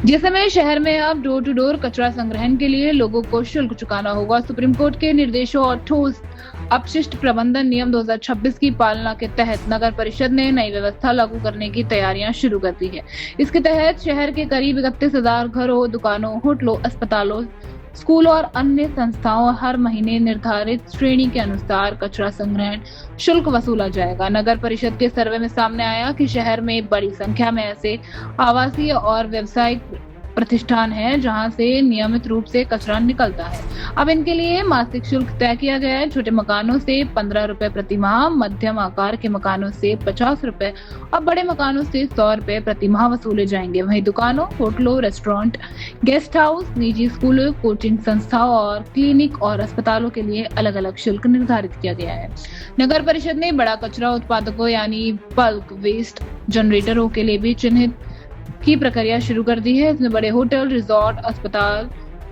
जैसलमेर शहर में अब डोर टू डोर कचरा संग्रहण के लिए लोगों को शुल्क चुकाना होगा। सुप्रीम कोर्ट के निर्देशों और ठोस अपशिष्ट प्रबंधन नियम 2026 की पालना के तहत नगर परिषद ने नई व्यवस्था लागू करने की तैयारियां शुरू कर दी है। इसके तहत शहर के करीब 31,000 घरों, दुकानों, होटलों, अस्पतालों, स्कूलों और अन्य संस्थाओं हर महीने निर्धारित श्रेणी के अनुसार कचरा संग्रहण शुल्क वसूला जाएगा। नगर परिषद के सर्वे में सामने आया कि शहर में बड़ी संख्या में ऐसे आवासीय और व्यावसायिक प्रतिष्ठान है जहां से नियमित रूप से कचरा निकलता है। अब इनके लिए मासिक शुल्क तय किया गया है। छोटे मकानों से 15 रुपए प्रति माह, मध्यम आकार के मकानों से 50 रुपए और बड़े मकानों से 100 रुपए प्रति माह वसूले जाएंगे। वहीं दुकानों, होटलों, रेस्टोरेंट, गेस्ट हाउस, निजी स्कूलों, कोचिंग संस्थाओं और क्लिनिक और अस्पतालों के लिए अलग अलग शुल्क निर्धारित किया गया है। नगर परिषद ने बड़ा कचरा उत्पादकों यानी बल्क वेस्ट जनरेटरों के लिए भी चिन्हित की प्रक्रिया शुरू कर दी है। इसमें बड़े होटल, रिजॉर्ट, अस्पताल,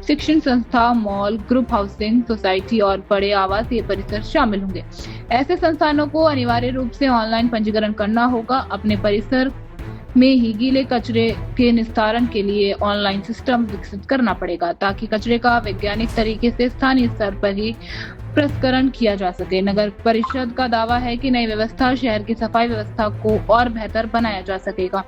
शिक्षण संस्था, मॉल, ग्रुप हाउसिंग सोसाइटी और बड़े आवासीय परिसर शामिल होंगे। ऐसे संस्थानों को अनिवार्य रूप से ऑनलाइन पंजीकरण करना होगा। अपने परिसर में ही गीले कचरे के निस्तारण के लिए ऑनलाइन सिस्टम विकसित करना पड़ेगा ताकि कचरे का वैज्ञानिक तरीके से स्थानीय स्तर पर ही प्रसंस्करण किया जा सके। नगर परिषद का दावा है कि नई व्यवस्था शहर की सफाई व्यवस्था को और बेहतर बनाया जा सकेगा।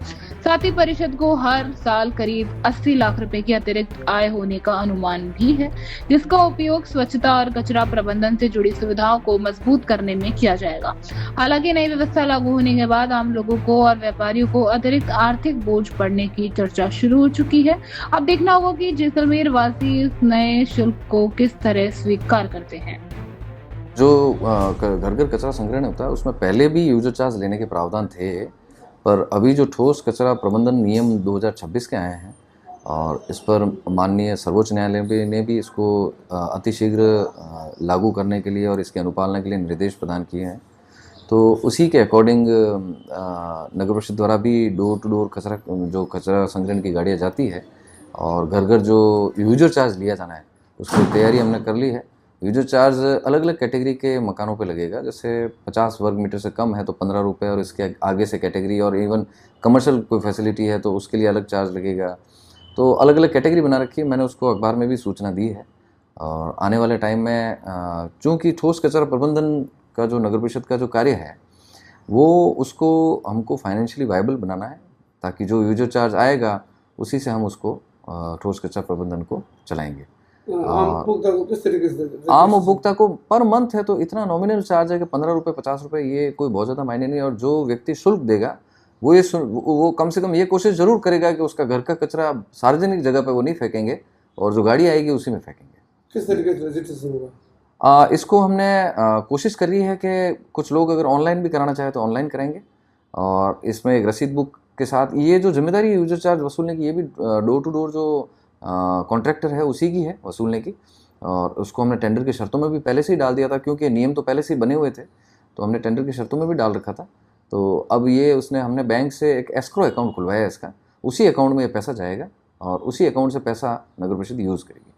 साथ ही परिषद को हर साल करीब 80 लाख रुपए की अतिरिक्त आय होने का अनुमान भी है, जिसका उपयोग स्वच्छता और कचरा प्रबंधन से जुड़ी सुविधाओं को मजबूत करने में किया जाएगा। हालांकि नई व्यवस्था लागू होने के बाद आम लोगों को और व्यापारियों को अतिरिक्त आर्थिक बोझ पड़ने की चर्चा शुरू हो चुकी है। अब देखना होगा कि जैसलमेर वासी इस नए शुल्क को किस तरह स्वीकार करते हैं। जो घर घर कचरा संग्रहण होता है उसमें पहले भी यूजर चार्ज लेने के प्रावधान थे, पर अभी जो ठोस कचरा प्रबंधन नियम 2026 के आए हैं और इस पर माननीय सर्वोच्च न्यायालय ने भी इसको अतिशीघ्र लागू करने के लिए और इसकी अनुपालना के लिए निर्देश प्रदान किए हैं। तो उसी के अकॉर्डिंग नगर परिषद द्वारा भी डोर टू डोर कचरा संग्रहण की गाड़ियाँ जाती है और घर घर जो यूजर चार्ज लिया जाना है उसकी तैयारी हमने कर ली है। यूजर चार्ज अलग अलग कैटेगरी के मकानों पे लगेगा। जैसे 50 वर्ग मीटर से कम है तो 15 रुपये और इसके आगे से कैटेगरी, और इवन कमर्शियल कोई फैसिलिटी है तो उसके लिए अलग चार्ज लगेगा। तो अलग अलग कैटेगरी बना रखी है, मैंने उसको अखबार में भी सूचना दी है। और आने वाले टाइम में चूँकि ठोस कचरा प्रबंधन का जो नगर परिषद का जो कार्य है वो उसको हमको फाइनेंशियली वायबल बनाना है ताकि जो यूजर चार्ज आएगा उसी से हम उसको ठोस कचरा प्रबंधन को चलाएंगे। आम उपभोक्ता को किस तरीके से? आम उपभोक्ता को पर मंथ है तो इतना नॉमिनल चार्ज है कि 15 रुपये 50 रुपये, ये कोई बहुत ज़्यादा मायने नहीं। और जो व्यक्ति शुल्क देगा वो कम से कम ये कोशिश ज़रूर करेगा कि उसका घर का कचरा सार्वजनिक जगह पे वो नहीं फेंकेंगे और जो गाड़ी आएगी उसी में फेंकेंगे। किस तरीके से रजिस्ट्रेशन होगा? इसको हमने कोशिश करी है कि कुछ लोग अगर ऑनलाइन भी कराना चाहे तो ऑनलाइन कराएंगे और इसमें एक रसीद बुक के साथ ये जो जिम्मेदारी है यूजर चार्ज वसूलने की, ये भी डोर टू डोर जो कॉन्ट्रैक्टर है उसी की है वसूलने की। और उसको हमने टेंडर की शर्तों में भी पहले से ही डाल दिया था, क्योंकि नियम तो पहले से ही बने हुए थे तो हमने टेंडर की शर्तों में भी डाल रखा था। तो अब ये हमने बैंक से एक एस्क्रो अकाउंट खुलवाया है इसका, उसी अकाउंट में ये पैसा जाएगा और उसी अकाउंट से पैसा नगर परिषद यूज़ करेगी।